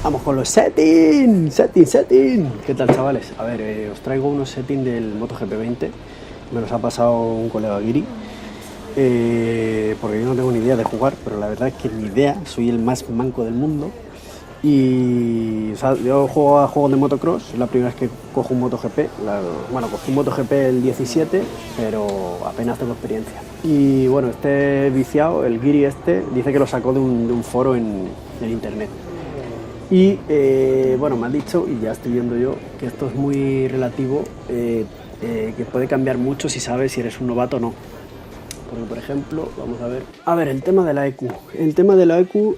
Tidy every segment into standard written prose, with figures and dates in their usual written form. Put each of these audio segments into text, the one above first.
Vamos con los settings. ¿Qué tal, chavales? A ver, os traigo unos settings del MotoGP 20. Me los ha pasado un colega Guiri. Porque yo no tengo ni idea de jugar, pero la verdad es que ni idea, soy el más manco del mundo. Y o sea, yo juego a juegos de motocross, es la primera vez que cojo un MotoGP. Cogí un MotoGP el 17, pero apenas tengo experiencia. Y bueno, este viciado, el Guiri dice que lo sacó de un foro en internet. Y bueno, me han dicho, y ya estoy viendo yo, que esto es muy relativo, que puede cambiar mucho si sabes si eres un novato o no. Porque, por ejemplo, vamos a ver. A ver, el tema de la EQ. El tema de la EQ,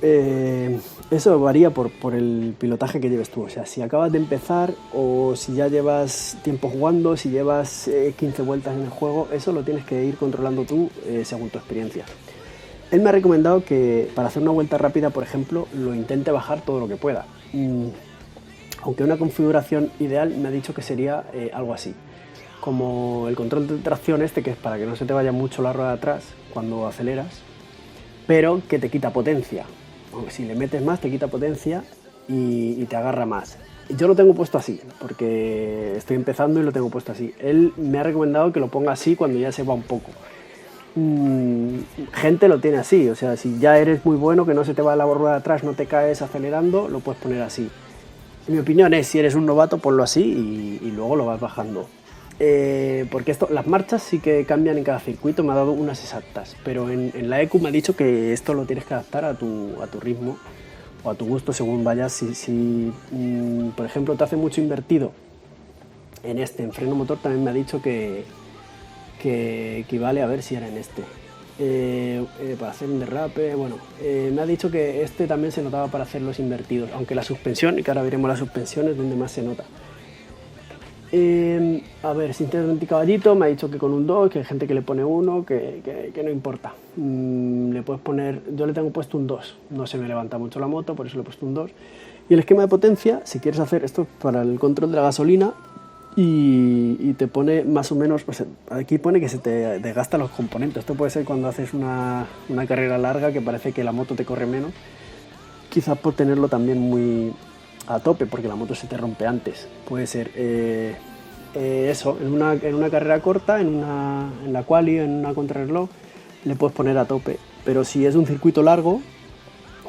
eso varía por el pilotaje que lleves tú. O sea, si acabas de empezar o si ya llevas tiempo jugando, si llevas 15 vueltas en el juego, eso lo tienes que ir controlando tú según tu experiencia. Él me ha recomendado que para hacer una vuelta rápida, por ejemplo, lo intente bajar todo lo que pueda. Aunque una configuración ideal me ha dicho que sería algo así. Como el control de tracción que es para que no se te vaya mucho la rueda de atrás cuando aceleras, pero que te quita potencia. Aunque si le metes más te quita potencia y te agarra más. Yo lo tengo puesto así, porque estoy empezando y lo tengo puesto así. Él me ha recomendado que lo ponga así cuando ya se va un poco. Gente lo tiene así, o sea, si ya eres muy bueno, que no se te va la rueda de atrás, no te caes acelerando, lo puedes poner así. Mi opinión es, si eres un novato, ponlo así y luego lo vas bajando. Porque las marchas sí que cambian en cada circuito, me ha dado unas exactas, pero en la EQ me ha dicho que esto lo tienes que adaptar a tu ritmo o a tu gusto según vayas. Si por ejemplo te hace mucho invertido en freno motor, también me ha dicho que equivale, a ver si era en para hacer un derrape. Bueno, me ha dicho que también se notaba para hacer los invertidos, aunque la suspensión, y que ahora veremos la suspensión, es donde más se nota. A ver, 120 caballitos, me ha dicho que con un 2, que hay gente que le pone 1, que no importa. Le puedes poner, yo le tengo puesto un 2, no se me levanta mucho la moto, por eso le he puesto un 2. Y el esquema de potencia, si quieres hacer esto para el control de la gasolina, y te pone más o menos, pues aquí pone que se te desgastan los componentes. Esto puede ser cuando haces una carrera larga que parece que la moto te corre menos, quizás por tenerlo también muy a tope, porque la moto se te rompe antes. Puede ser eso, en una carrera corta, en la quali, en una contrarreloj, le puedes poner a tope. Pero si es un circuito largo,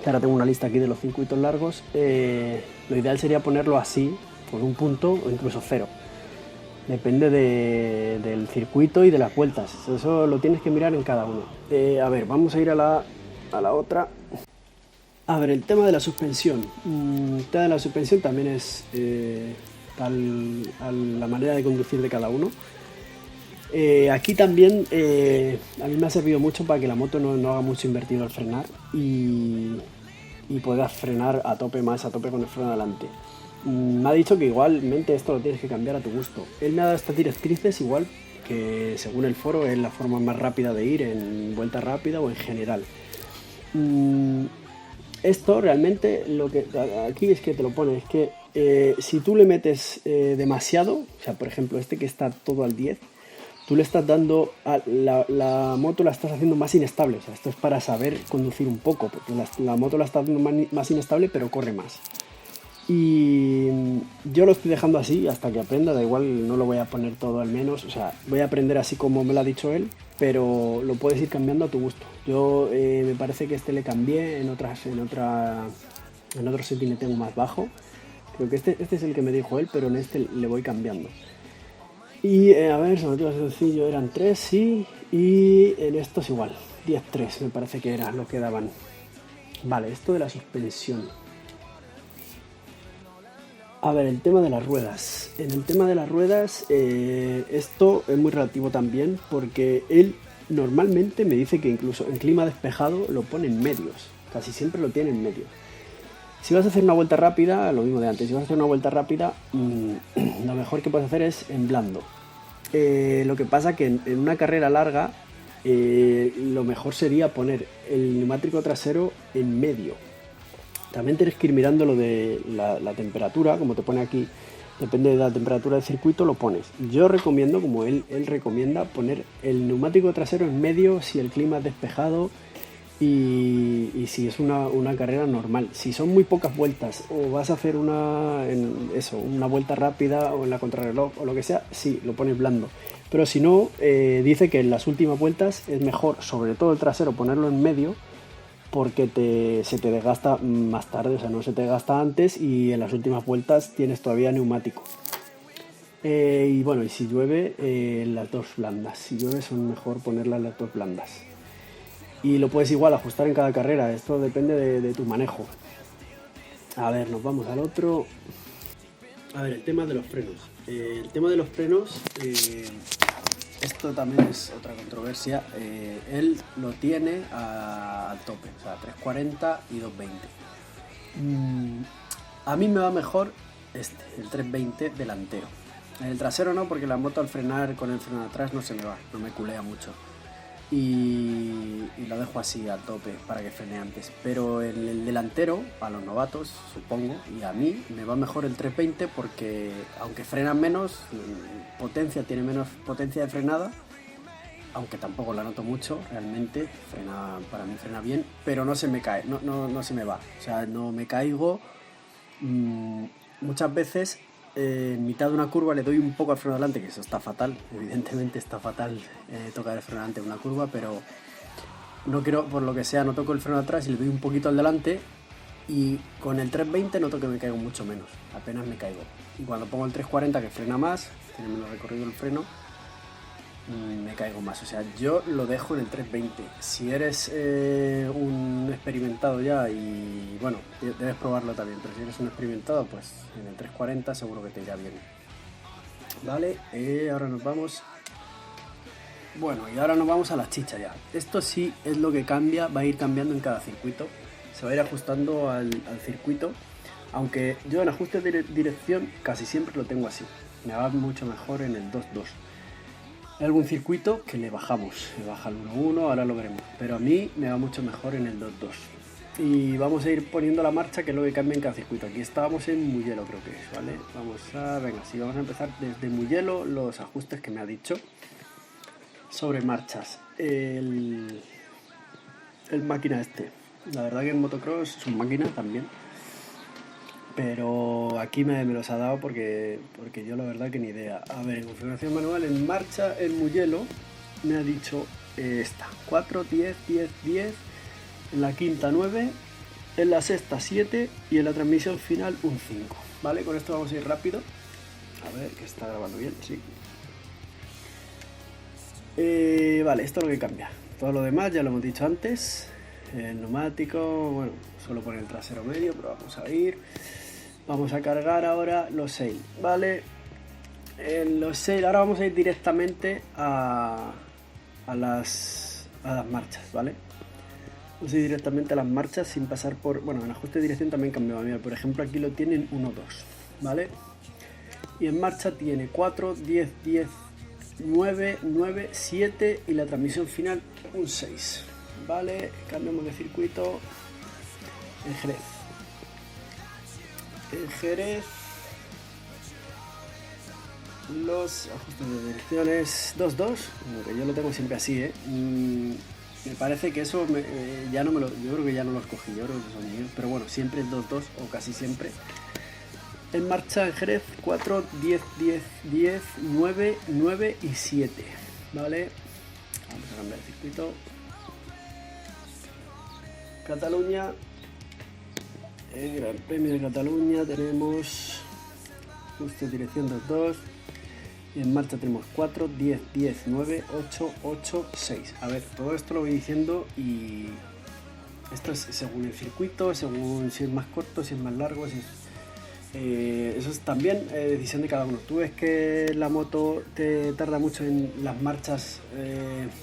que ahora tengo una lista aquí de los circuitos largos, lo ideal sería ponerlo así, por un punto o incluso 0. Depende del circuito y de las vueltas. Eso lo tienes que mirar en cada uno. A ver, vamos a ir a la otra. A ver, el tema de la suspensión. El tema de la suspensión también es a la manera de conducir de cada uno. Aquí también a mí me ha servido mucho para que la moto no haga mucho invertido al frenar y puedas frenar más a tope con el freno adelante. Me ha dicho que igualmente esto lo tienes que cambiar a tu gusto. Él me ha dado estas directrices igual que según el foro es la forma más rápida de ir en vuelta rápida o en general. Esto realmente lo que aquí es que te lo pone, es que si tú le metes demasiado, o sea, por ejemplo que está todo al 10, tú le estás dando la moto la estás haciendo más inestable. O sea, esto es para saber conducir un poco, porque la moto la estás haciendo más inestable, pero corre más. Y yo lo estoy dejando así hasta que aprenda, da igual, no lo voy a poner todo al menos, o sea, voy a aprender así como me lo ha dicho él, pero lo puedes ir cambiando a tu gusto. Yo me parece que le cambié en otro setting le tengo más bajo. Creo que este es el que me dijo él, pero en le voy cambiando. Y a ver, sobre todo sencillo, eran 3, sí, y en estos igual, 10-3 me parece que era lo que daban. Vale, esto de la suspensión. A ver, el tema de las ruedas. En el tema de las ruedas, esto es muy relativo también, porque él normalmente me dice que incluso en clima despejado lo pone en medios. Casi siempre lo tiene en medios. Si vas a hacer una vuelta rápida, lo mismo de antes, si vas a hacer una vuelta rápida, lo mejor que puedes hacer es en blando. Lo que pasa que en una carrera larga, lo mejor sería poner el neumático trasero en medio. También tienes que ir mirando lo de la temperatura, como te pone aquí, depende de la temperatura del circuito, lo pones. Yo recomiendo, como él recomienda, poner el neumático trasero en medio si el clima es despejado y si es una carrera normal. Si son muy pocas vueltas o vas a hacer una vuelta rápida o en la contrarreloj o lo que sea, sí, lo pones blando. Pero si no, dice que en las últimas vueltas es mejor, sobre todo el trasero, ponerlo en medio, porque se te desgasta más tarde, o sea, no se te desgasta antes y en las últimas vueltas tienes todavía neumático. Y bueno, y si llueve, las dos blandas. Si llueve son mejor ponerlas las dos blandas. Y lo puedes igual ajustar en cada carrera, esto depende de tu manejo. A ver, nos vamos al otro. A ver, el tema de los frenos. El tema de los frenos, esto también es otra controversia. Él lo tiene al tope, o sea, 340 y 220. A mí me va mejor el 320 delantero. En el trasero no, porque la moto al frenar con el freno atrás no se me va, no me culea mucho. Y lo dejo así a tope para que frene antes. Pero en el delantero, a los novatos, supongo, y a mí me va mejor el 320 porque aunque frena menos, tiene menos potencia de frenada, aunque tampoco la noto mucho, realmente para mí frena bien, pero no se me cae, no se me va, o sea, no me caigo. Muchas veces en mitad de una curva le doy un poco al freno adelante, que eso está fatal, evidentemente está fatal tocar el freno adelante en una curva, pero no quiero, por lo que sea, no toco el freno atrás y le doy un poquito al delante, y con el 320 noto que me caigo mucho menos, apenas me caigo. Y cuando pongo el 340, que frena más, tiene menos recorrido el freno, me caigo más. O sea, yo lo dejo en el 320. Si eres un experimentado ya, y bueno, debes probarlo también, pero si eres un experimentado, pues en el 340 seguro que te irá bien. Vale, ahora nos vamos. Bueno, y ahora nos vamos a las chichas ya. Esto sí es lo que cambia, va a ir cambiando en cada circuito. Se va a ir ajustando al circuito. Aunque yo en ajuste de dirección casi siempre lo tengo así. Me va mucho mejor en el 2.2. Hay algún circuito que le bajamos, le baja el 1.1, ahora lo veremos, pero a mí me va mucho mejor en el 2.2. Y vamos a ir poniendo la marcha, que es lo que cambia en cada circuito. Aquí estábamos en Mugello, creo que es, ¿vale? Vamos a empezar desde Mugello, los ajustes que me ha dicho sobre marchas. El máquina la verdad que en motocross es un máquina también, pero aquí me los ha dado porque yo la verdad que ni idea. A ver, en configuración manual, en marcha, en Mugello me ha dicho esta, 4, 10, 10, 10, en la quinta 9, en la sexta 7 y en la transmisión final un 5, ¿vale? Con esto vamos a ir rápido. A ver, que está grabando bien, sí. Vale, esto es lo que cambia. Todo lo demás ya lo hemos dicho antes. El neumático, bueno, solo pone el trasero medio, pero vamos a ir. Vamos a cargar ahora los sail, ¿vale? En los sail ahora vamos a ir directamente a las marchas, ¿vale? Vamos a ir directamente a las marchas sin pasar por... Bueno, en ajuste de dirección también cambiaba. Mira, por ejemplo, aquí lo tienen 1, 2, ¿vale? Y en marcha tiene 4, 10, 10, 9, 9, 7 y la transmisión final un 6, ¿vale? Cambiamos de circuito. En Jerez los ajustes de direcciones 2.2, que yo lo tengo siempre así, me parece que eso ya no yo creo que ya no los cogí, yo creo que son míos, pero bueno, siempre el 2.2 o casi siempre. En marcha en Jerez 4, 10, 10, 10, 9, 9 y 7, ¿vale? Vamos a cambiar el circuito. Cataluña, el Gran Premio de Cataluña tenemos justo dirección 2.2 y en marcha tenemos 4, 10, 10, 9, 8, 8, 6. A ver, todo esto lo voy diciendo y esto es según el circuito, según si es más corto, si es más largo, si es... eso es también decisión de cada uno. Tú ves que la moto te tarda mucho en las marchas,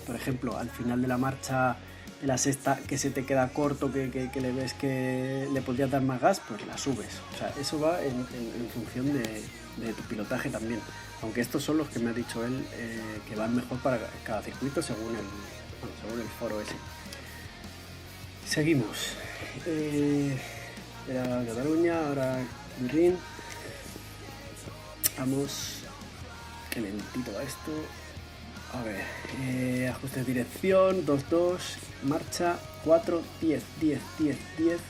por ejemplo, al final de la marcha de la sexta, que se te queda corto, que le ves que le podrías dar más gas, pues la subes. O sea, eso va en función de tu pilotaje también. Aunque estos son los que me ha dicho él que van mejor para cada circuito según el foro ese. Seguimos. Era Cataluña, ahora Berlín. Vamos, qué lentito va esto. A ver, ajuste de dirección, 2-2, marcha, 4, 10, 10, 10, 10,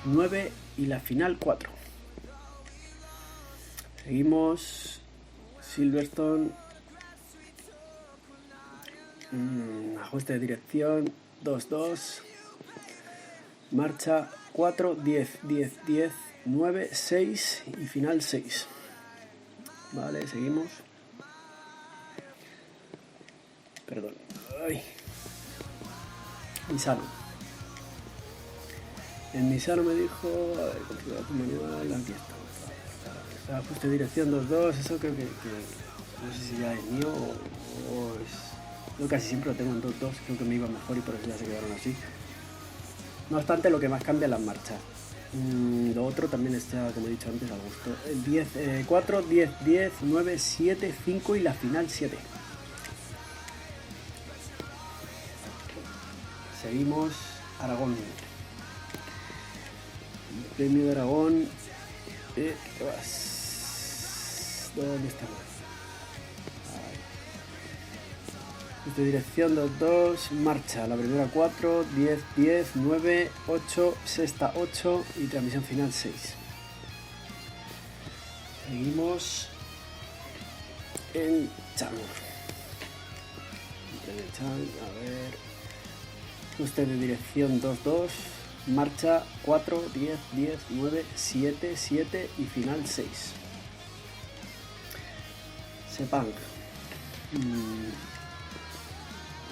9 y la final 4. Seguimos, Silverstone, ajuste de dirección, 2-2, marcha, 4, 10, 10, 10, 9, 6 y final 6. Vale, seguimos. Perdón. Ay. Misano. En Misano me dijo... A ver, configuración manual, aquí está. Ajuste de dirección 2.2, eso creo que no sé si ya es mío o es... Yo casi siempre lo tengo en 2.2, creo que me iba mejor y por eso ya se quedaron así. No obstante, lo que más cambia es las marchas. Lo otro también está, como he dicho antes, al gusto. 4, 10, 10, 9, 7, 5 y la final 7. Seguimos, Aragón. Premio de Aragón. ¿Qué vas? ¿Dónde estamos? De dirección 2-2, marcha. La primera 4, 10, 10, 9, 8, sexta 8 y transmisión final 6. Seguimos en Chanur. A ver. Ajuste de dirección 2-2, marcha 4, 10, 10, 9, 7, 7 y final 6. Sepang.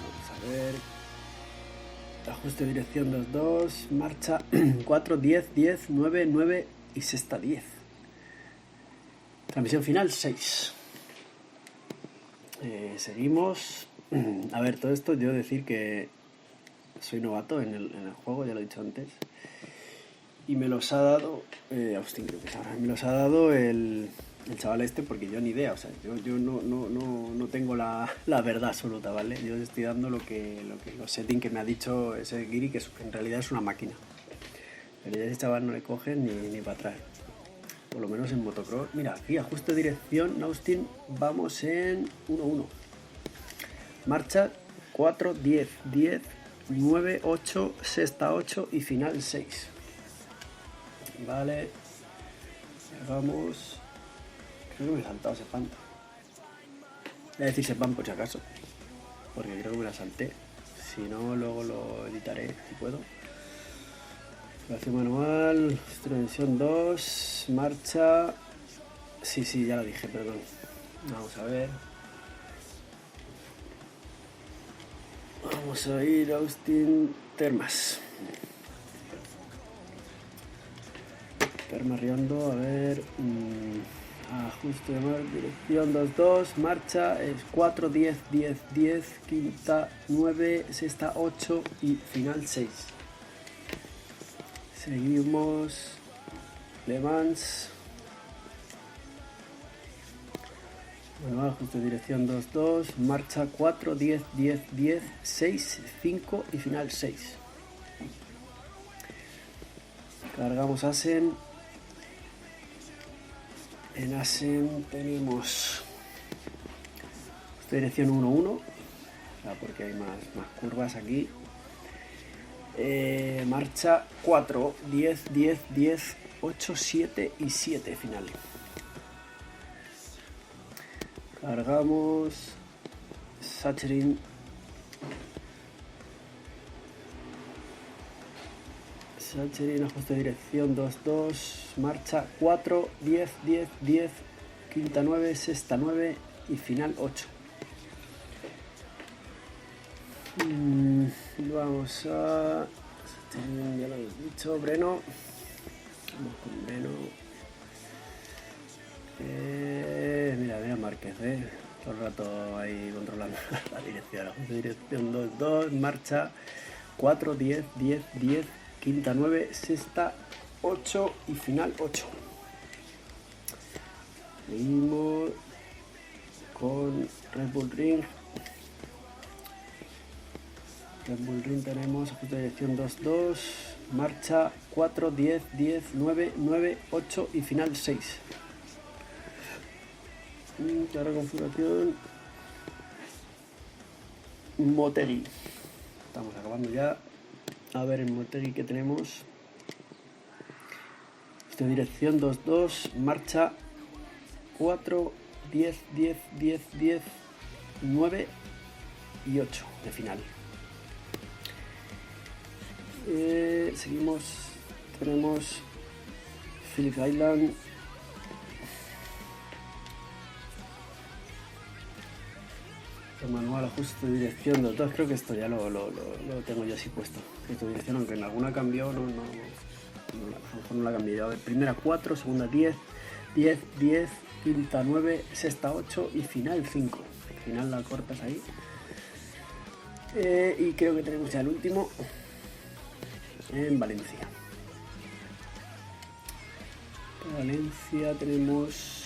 Vamos a ver. Ajuste de dirección 2-2, marcha 4, 10, 10, 9, 9 y sexta 10. Transmisión final 6. Seguimos. A ver, todo esto yo decir que soy novato en el juego, ya lo he dicho antes. Y me los ha dado... Austin creo que es ahora. Me los ha dado el chaval este porque yo ni idea. O sea, yo no tengo la verdad absoluta, ¿vale? Yo estoy dando los settings que me ha dicho ese Giri, que en realidad es una máquina. Pero ya ese chaval no le coge ni para atrás. Por lo menos en motocross. Mira, aquí ajuste de dirección, Austin, vamos en 1-1. Marcha 4, 10, 10, 9, 8, sexta 8 y final 6. Vale. Vamos. Creo que me he saltado Sepang. Voy a decir Sepang por si acaso. Porque creo que me la salté. Si no, luego lo editaré si puedo. Configuración manual, extensión 2, marcha... Sí, ya lo dije, perdón. Vamos a ver. Vamos a ir a Austin Termas. Termas Riondo, a ver... ajuste de dirección 2-2, marcha es 4, 10, 10, 10, quinta 9, sexta 8 y final 6. Seguimos Le Mans. Bueno, ajuste de dirección 2-2, marcha 4, 10, 10, 10, 6, 5 y final 6. Cargamos Assen. En Assen tenemos dirección 1-1, porque hay más curvas aquí. Marcha 4, 10, 10, 10, 8, 7 y 7 final. Cargamos Sachsenring. Sachsenring, ajuste de dirección 2-2, marcha 4, 10, 10, 10, quinta 9, sexta 9 y final 8. Vamos a... Ya lo he dicho, Breno. Vamos con Breno. Mira Márquez, todo el rato ahí controlando la dirección. Dirección 2-2, marcha 4, 10, 10, 10, quinta 9, sexta 8 y final 8. Seguimos con Red Bull Ring. Red Bull Ring tenemos ajuste de dirección 2-2, marcha 4, 10, 10, 9, 9, 8 y final 6. Ahora configuración. Motegi. Estamos acabando ya. A ver en Motegi que tenemos. Esta dirección 2.2, marcha 4, 10, 10, 10, 10, 9 y 8 de final. Seguimos, tenemos Phillip Island. El manual ajuste de dirección 2.2, creo que esto ya lo tengo yo así puesto. Esta dirección, aunque en alguna cambió, a lo mejor no la cambié. A ver, primera 4, segunda 10, 10, 10, quinta 9, sexta 8 y final 5. Al final la cortas ahí. Y creo que tenemos ya el último en Valencia. Valencia tenemos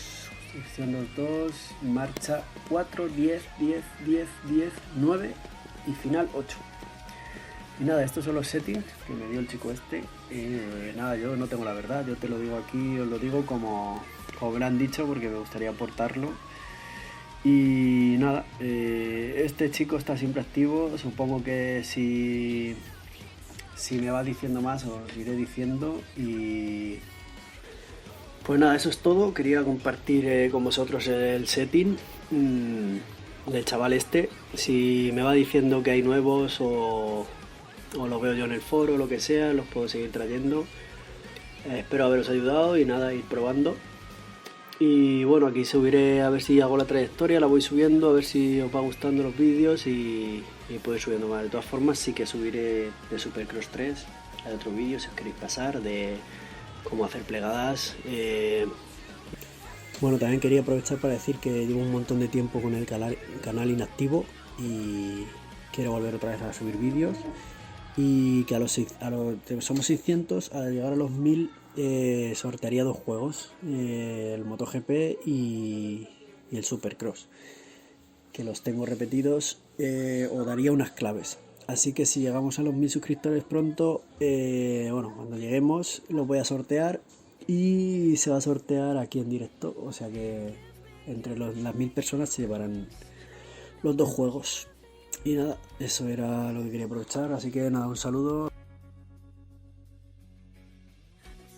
sección 2.2, marcha 4, 10, 10, 10, 10, 9 y final 8. Y nada, estos son los settings que me dio el chico este. Nada, yo no tengo la verdad, yo te lo digo aquí, os lo digo como me han dicho porque me gustaría aportarlo. Y nada, este chico está siempre activo, supongo que si me va diciendo más os iré diciendo. Y pues nada, eso es todo. Quería compartir con vosotros el setting del chaval este. Si me va diciendo que hay nuevos o los veo yo en el foro o lo que sea, los puedo seguir trayendo. Espero haberos ayudado y nada, ir probando. Y bueno, aquí subiré a ver si hago la trayectoria, la voy subiendo, a ver si os va gustando los vídeos y puedo ir subiendo más. De todas formas sí que subiré de Supercross 3, hay otro vídeo si os queréis pasar, de cómo hacer plegadas. Bueno, también quería aprovechar para decir que llevo un montón de tiempo con el canal inactivo y quiero volver otra vez a subir vídeos. Y que somos 600, al llegar a los 1000 sortearía 2 juegos, el MotoGP y el Supercross, que los tengo repetidos. Os daría unas claves, así que si llegamos a los 1000 suscriptores pronto, bueno, cuando lleguemos los voy a sortear y se va a sortear aquí en directo, o sea que entre las 1000 personas se llevarán los 2 juegos. Y nada, eso era lo que quería aprovechar, así que nada, un saludo.